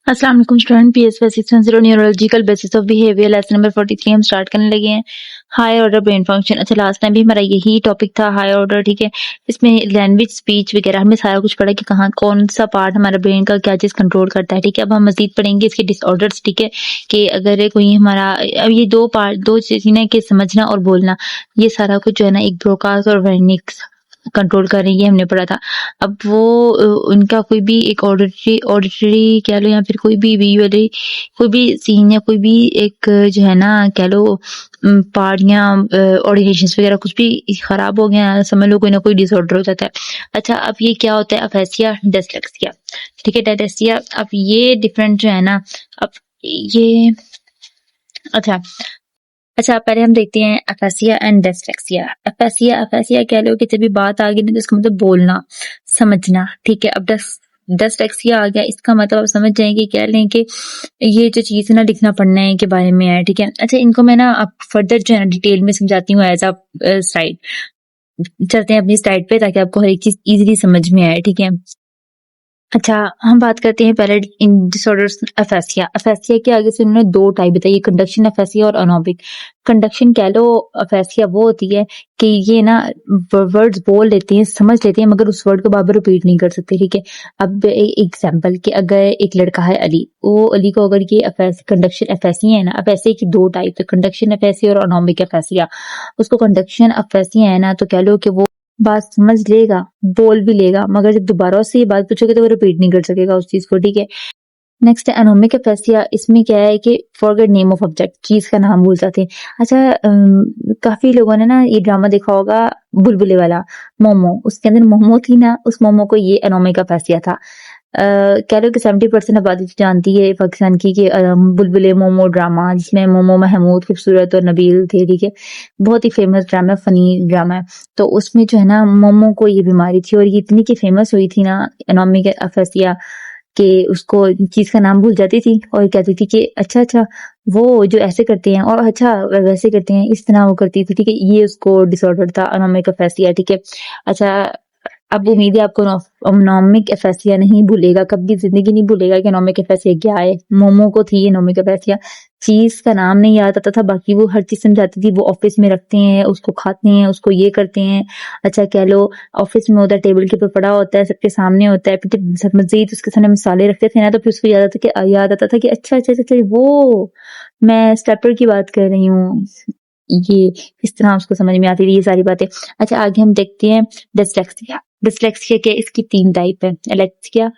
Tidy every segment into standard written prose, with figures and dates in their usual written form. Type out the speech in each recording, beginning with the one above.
अस्सलाम वालेकुम student. PSY 610 neurological basis of behaviour lesson number 43 हम स्टार्ट करने लगे हैं। High order brain function. अच्छा, लास्ट टाइम भी हमारा यही टॉपिक था, हाई ऑर्डर। ठीक है, इसमें लैंग्वेज, स्पीच वगैरह हमने सारा कुछ पढ़ा कि कहाँ कौन सा पार्ट हमारा ब्रेन का क्या चीज़ कंट्रोल करता है। ठीक है, अब हम मजीद पढ़ेंगे इसके डिसऑर्डर्स। ठीक है, कि अगर कोई हमारा अब ये दो चीज़ें ना कि समझना और बोलना, ये सारा कुछ जो है ना एक ब्रोकास और वर्निक्स कंट्रोल कर रही है, हमने पढ़ा था। अब वो उनका कोई भी एक ऑडिटरी कह लो या फिर कोई भी विजुअली कोई भी सीन या कोई भी एक जो है ना कह लो पार्ट या ऑर्डिनेशंस वगैरह कुछ भी खराब हो गया, समझ लो कोई ना कोई डिसऑर्डर हो जाता है। अच्छा, अब ये क्या होता है? AfrAsia, dyslexia. ठीक है, डायडेसिया। अब ये डिफरेंट जो है ना, अब ये अच्छा अच्छा पहले हम देखते हैं अफेसिया एंड डिसलेक्सिया। अफेसिया कह लो कि जब भी बात आ गई ना तो इसका मतलब बोलना समझना। ठीक है, अब डिसलेक्सिया आ गया, इसका मतलब आप समझ जाएंगे, कह लें कि ये जो चीज़ है ना लिखना पढ़ने के बारे में है। ठीक है, अच्छा इनको मैं ना अब फर्दर जो है ना डिटेल में समझाती हूँ एज अ स्लाइड। चलते हैं अपनी स्लाइड पे ताकि आपको हर एक चीज इजीली समझ में आए। ठीक है, अच्छा हम बात करते हैं पहले इन डिसऑर्डर्स। अफेसिया, अफेसिया के आगे से उन्होंने दो टाइप बताई, कंडक्शन अफेसिया और अनोबिक। कंडक्शन कह लो अफेसिया वो होती है कि ये ना वर्ड्स बोल लेते हैं, समझ लेते हैं, मगर उस वर्ड को बार बार रिपीट नहीं कर सकते। ठीक है, अब एग्जाम्पल कि अगर एक लड़का है अली, वो अली को अगर ये कंडक्शन अफेसिया है ना, अफेसिया की दो टाइप है, कंडक्शन अफेसिया और अनोबिक अफेसिया। उसको कंडक्शन अफेसिया है ना तो कह लो कि वो बात समझ लेगा, बोल भी लेगा, मगर जब दोबारा उससे ये बात पूछोगे तो वो रिपीट नहीं कर सकेगा उस चीज को। ठीक है, नेक्स्ट है एनोमिक एफेसिया। इसमें क्या है कि फॉरगेट नेम ऑफ ऑब्जेक्ट, चीज का नाम भूल जाते हैं। अच्छा, काफी लोगों ने ना ये ड्रामा देखा होगा बुलबुले वाला, मोमो। उसके अंदर मोमो थी ना, उस मोमो को ये एनोमिक एफेसिया था। कह लो कि 70% आबादी तो जानती है पाकिस्तान की कि बुलबुले मोमो ड्रामा, जिसमें मोमो महमूद, खूबसूरत और नबील थे। ठीक है, बहुत ही फेमस ड्रामा, फनी ड्रामा है। तो उसमें जो है ना मोमो को ये बीमारी थी और ये इतनी की फेमस हुई थी ना एनोमिक एफेसिया, कि उसको चीज का नाम भूल जाती थी और कहती थी कि अच्छा अच्छा वो जो ऐसे करते हैं और अच्छा वैसे करते हैं, इस तरह वो करती थी। ठीक है, ये उसको डिसऑर्डर था, एनोमिक एफेसिया। ठीक है, अच्छा अब उम्मीद है आपको एनोमिक एफेसिया नहीं भूलेगा, कभी जिंदगी नहीं भूलेगा कि एनोमिक एफेसिया क्या है। मोमो को थी एनोमिक एफेसिया, चीज का नाम नहीं याद आता था, बाकी वो हर चीज समझाती थी। वो ऑफिस में रखते हैं, उसको खाते हैं, उसको ये करते हैं। अच्छा कह लो ऑफिस में होता है, टेबल के ऊपर पड़ा होता है, सबके सामने होता है, फिर मजीद उसके सामने मसाले रखते थे ना, तो फिर उसको याद आता था कि अच्छा अच्छा अच्छा वो मैं स्टेपलर की बात कर रही हूँ। ये इस तरह उसको समझ में आती थी ये सारी बातें। अच्छा आगे हम देखते हैं डिसलेक्सिया। डिसलेक्सिया के इसकी तीन टाइप है, एलेक्सिया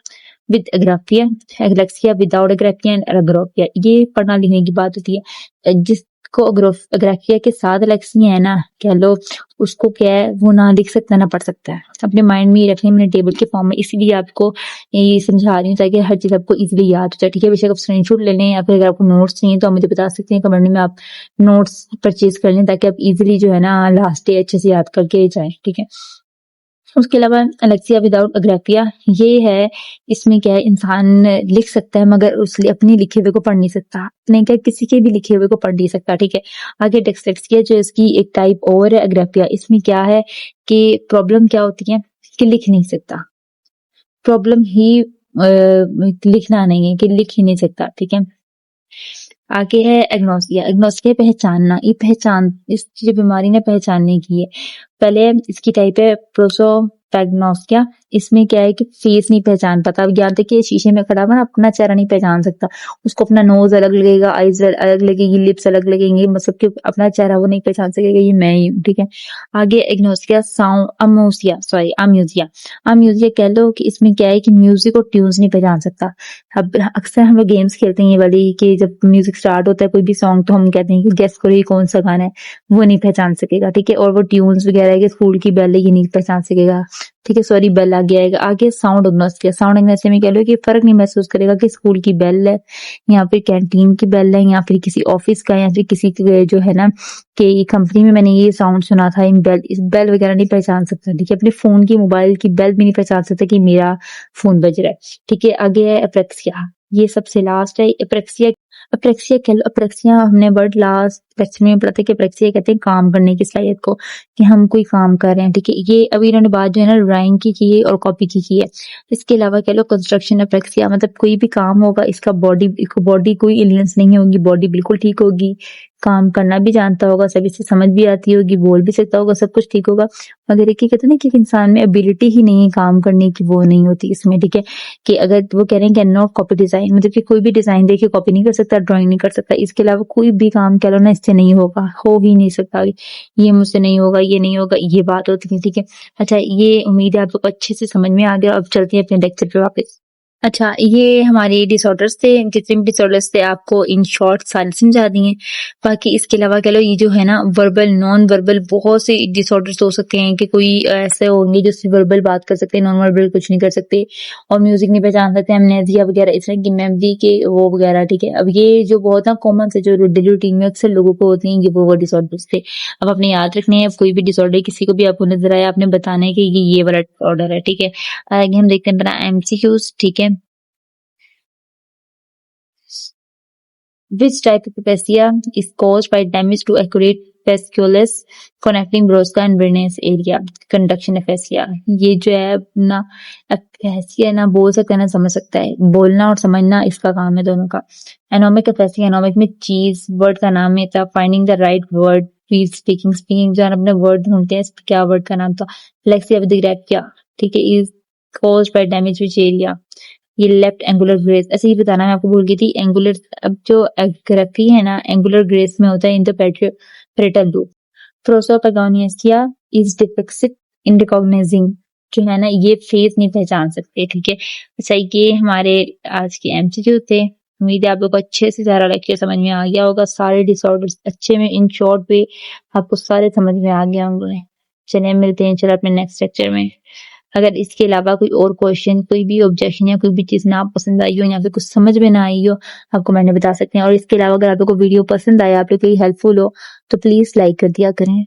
विद एग्राफिया, एग्लेक्सिया विदाउट एग्राफिया एंड एग्रोफिया। ये पढ़ना लिखने की बात होती है। जिसको एग्राफिया के साथ एलेक्सिया है ना, कह लो उसको क्या है, वो ना लिख सकता ना पढ़ सकता है। अपने माइंड में ये रखना, मैंने टेबल के फॉर्म में इसीलिए आपको ये समझा रही हूँ ताकि हर चीज आपको इजीली याद हो जाए। ठीक है, बेशक आप स्क्रीनशॉट ले लें या फिर अगर आपको नोट्स चाहिए तो आप मुझे बता सकते हैं कमेंट में, आप नोट्स परचेज कर लें ताकि आप इजीली जो है ना लास्ट डे अच्छे से याद करके जाएं। ठीक है, उसके अलावा अलेक्सिया विदाउट अग्राफिया ये है, इसमें क्या है इंसान लिख सकता है मगर उसने अपने लिखे हुए को पढ़ नहीं सकता, अपने क्या किसी के भी लिखे हुए को पढ़ नहीं सकता। ठीक है, आगे डिसलेक्सिया जो इसकी एक टाइप और है अग्राफिया। इसमें क्या है कि प्रॉब्लम क्या होती है कि लिख नहीं सकता, प्रॉब्लम ही लिखना नहीं है कि लिख ही नहीं सकता। ठीक है, आगे है एग्नोसिया। एग्नोसिया पहचानना, ये पहचान इस जो बीमारी ने पहचानने की है। पहले इसकी टाइप है प्रोसोपैग्नोसिया। इसमें क्या है कि फेस नहीं पहचान पाता, अब ज्ञान तक कि शीशे में खड़ा हुआ ना अपना चेहरा नहीं पहचान सकता, उसको अपना नोज अलग लगेगा, आईज अलग लगेगी, लिप्स अलग लगेंगे, मतलब कि अपना चेहरा वो नहीं पहचान सकेगा ये मैं ही हूँ। ठीक है, आगे एग्नोसिया साउंड अमोसिया सॉरी अम्यूजिया। अम्यूजिया कह लो कि इसमें क्या है कि म्यूजिक और ट्यून्स नहीं पहचान सकता। अब अक्सर हम लोग गेम्स खेलते हैं ये वाली कि जब म्यूजिक स्टार्ट होता है कोई भी सॉन्ग तो हम कहते हैं कि गेस करो ये कौन सा गाना है, वो नहीं पहचान सकेगा। ठीक है, और वो ट्यून्स वगैरह के स्कूल की बेल है ये नहीं पहचान सकेगा। ठीक है, सॉरी बेल आ गया है। आगे साउंड एग्नोसिया। साउंड एग्नोसिया में कह लो कि फर्क नहीं महसूस करेगा कि स्कूल की बेल है या फिर कैंटीन की बेल है या फिर किसी ऑफिस का या फिर किसी जो है ना कि कंपनी में मैंने ये साउंड सुना था, इन बेल इस बेल वगैरह नहीं पहचान सकता। ठीक है, अपने फोन की मोबाइल की बेल भी नहीं पहचान सकता कि मेरा फोन बज रहा है। ठीक है, आगे है एप्रेक्सिया, ये सबसे लास्ट है एप्रेक्सिया। अप्रेक्सिया कह लो, अप्रेक्सिया हमने वर्ड लास्ट लेक्चर में पढ़ा था कि अप्रेक्सिया कहते हैं काम करने की सलाहियत को, कि हम कोई काम कर रहे हैं, ठीक है। ये अभी इन्होंने बात जो है ना ड्राइंग की है और कॉपी की है। इसके अलावा कह लो कंस्ट्रक्शन अप्रेक्सिया, मतलब कोई भी काम होगा इसका बॉडी कोई इलियंस नहीं होगी, बॉडी बिल्कुल ठीक होगी, काम करना भी जानता होगा, सभी से समझ भी आती होगी, बोल भी सकता होगा, सब कुछ ठीक होगा। मगर एक ही कहते हैं ना कि इंसान में एबिलिटी ही नहीं है काम करने की, वो नहीं होती इसमें, ठीक है। कि अगर वो कह रहे हैं कैन नॉट कॉपी डिजाइन, मतलब कि कोई भी डिजाइन देके कॉपी नहीं कर सकता, ड्राइंग नहीं कर सकता। इसके अलावा कोई भी काम कह लो ना इससे नहीं होगा, हो ही नहीं सकता, ये मुझसे नहीं होगा, ये नहीं होगा, ये बात होती है, ठीक है। अच्छा, ये उम्मीद है आप लोग को अच्छे से समझ में आ गया। अब चलते हैं अपने लेक्चर पे वापस। अच्छा, ये हमारे डिसऑर्डर्स थे, जितने भी डिसऑर्डर्स थे आपको इन शॉर्ट सारे समझा दिए। बाकी इसके अलावा कह लो ये जो है ना वर्बल नॉन वर्बल बहुत से डिसऑर्डर्स हो सकते हैं, कि कोई ऐसे होंगे जो सिर्फ वर्बल बात कर सकते हैं, नॉन वर्बल कुछ नहीं कर सकते, और म्यूजिक नहीं पहचान सकते, एमनेसिया वगैरह, इस तरह की मेमोरी के वो वगैरह, ठीक है। अब ये जो बहुत ना कॉमन से जो डेली रूटीन में अक्सर लोगों को होती हैं, ये वो डिसऑर्डर्स थे। अब आपने याद रखने हैं, कोई भी डिसऑर्डर किसी को भी आपको नजर आया, आपने बताना है कि ये वाला डिसऑर्डर है, ठीक है। आगे हम देखते हैं अपना एमसीक्यूज, ठीक है। Which type of aphasia is caused by damage to accurate fasciculus connecting Broca and Bernays area? Conduction aphasia. ये जो है ना aphasia ना बोल सकता है ना समझ सकता है, बोलना और समझना इसका काम है दोनों का। Anomic aphasia, anomic में चीज वर्ड का नाम है था, finding the right word, speaking जो है अपने वर्ड ढूंढते हैं, क्या वर्ड का नाम था, Lexia with the graphia, ठीक है, is caused by damage which area? ये लेफ्ट एंगुलर ग्रेस, ऐसे ही बताना मैं आपको भूल गई थी। एंगुलर, अब जो ग्राफी है ना एंगुलर ग्रेस में होता है in the parietal lobe. Prosopagnosia is deficit in recognizing, जो है ना ये फेस नहीं पहचान सकते, ठीक है। अच्छा, ये हमारे आज के एमसीक्यू थे। उम्मीद है आप लोग को अच्छे से सारा लेक्चर समझ में आ गया होगा, सारे डिसऑर्डर्स अच्छे में इन शॉर्ट पे आपको सारे समझ में आ गया होंगे। चलिए मिलते हैं चलो अपने नेक्स्ट लेक्चर में। अगर इसके अलावा कोई और क्वेश्चन, कोई भी ऑब्जेक्शन या कोई भी चीज ना पसंद आई हो या फिर कुछ समझ में ना आई हो, आप कमेंट में बता सकते हैं। और इसके अलावा अगर आप लोग को वीडियो पसंद आया, आप लोग को हेल्पफुल हो, तो प्लीज लाइक कर दिया करें।